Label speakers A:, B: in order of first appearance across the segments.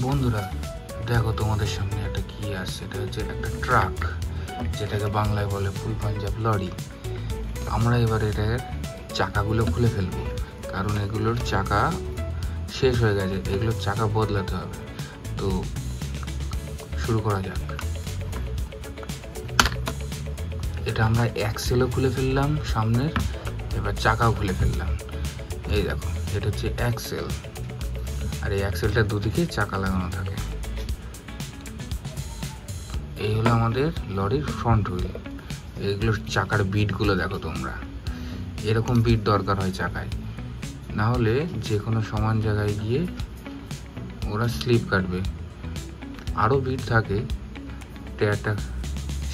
A: বন্ধুরা দেখো তোমাদের সামনে একটা কি আসছে, এটা হচ্ছে একটা ট্রাক, যেটাকে বাংলায় বলে ফুল পাঞ্জাব লরি। আমরা এবার এটার চাকাগুলো খুলে ফেলবো, কারণ এগুলোর চাকা শেষ হয়ে গেছে, এগুলোর চাকা বদলাতে হবে। তো শুরু করা যাক। এটা আমরা অ্যাক্সেলও খুলে ফেললাম সামনের, এবার চাকাও খুলে ফেললাম। এই দেখো, এটা হচ্ছে অ্যাক্সেল, আর এই অ্যাক্সেলটা দুদিকে চাকা লাগানো থাকে। এই হলো আমাদের লরির ফ্রন্ট হুইল। এগুলোর চাকার বিটগুলো দেখো তোমরা, এরকম বিট দরকার হয় চাকায়, না হলে যে কোনো সমান জায়গায় গিয়ে ওরা স্লিপ কাটবে। আরও বিট থাকে, টায়ারটা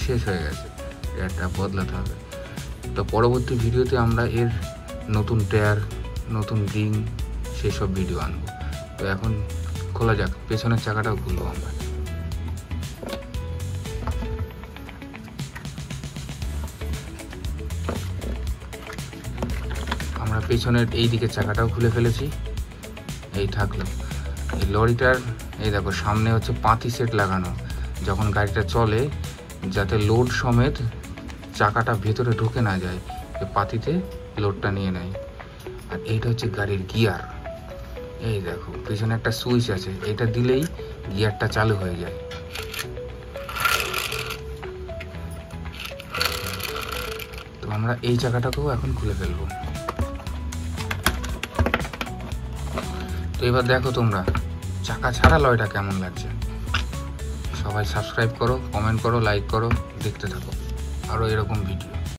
A: শেষ হয়ে গেছে, টায়ারটা বদলাতে হবে। তো পরবর্তী ভিডিওতে আমরা এর নতুন টায়ার, নতুন রিং, সেসব ভিডিও আনবো। তো এখন খোলা যাক, পেছনের চাকাটাও খুলবো আমরা। আমরা পেছনের এই দিকের চাকাটাও খুলে ফেলেছি। এই থাকলো এই লরিটার, এই দেখো সামনে হচ্ছে পাতি সেট লাগানো, যখন গাড়িটা চলে যাতে লোড সমেত চাকাটা ভেতরে ঢুকে না যায়, এই পাতিতে লোডটা নিয়ে নেয়। আর এইটা হচ্ছে গাড়ির গিয়ার। এই দেখো পিছনে একটা সুইচ আছে, এটা দিলেই গিয়ারটা চালু হয়ে যায়। তো আমরা এই চাকাটাকেও এখন খুলে ফেলবো। তো এবার দেখো তোমরা চাকা ছাড়া লরিটা কেমন লাগছে। সবাই সাবস্ক্রাইব করো, কমেন্ট করো, লাইক করো, দেখতে থাকো আরও এরকম ভিডিও।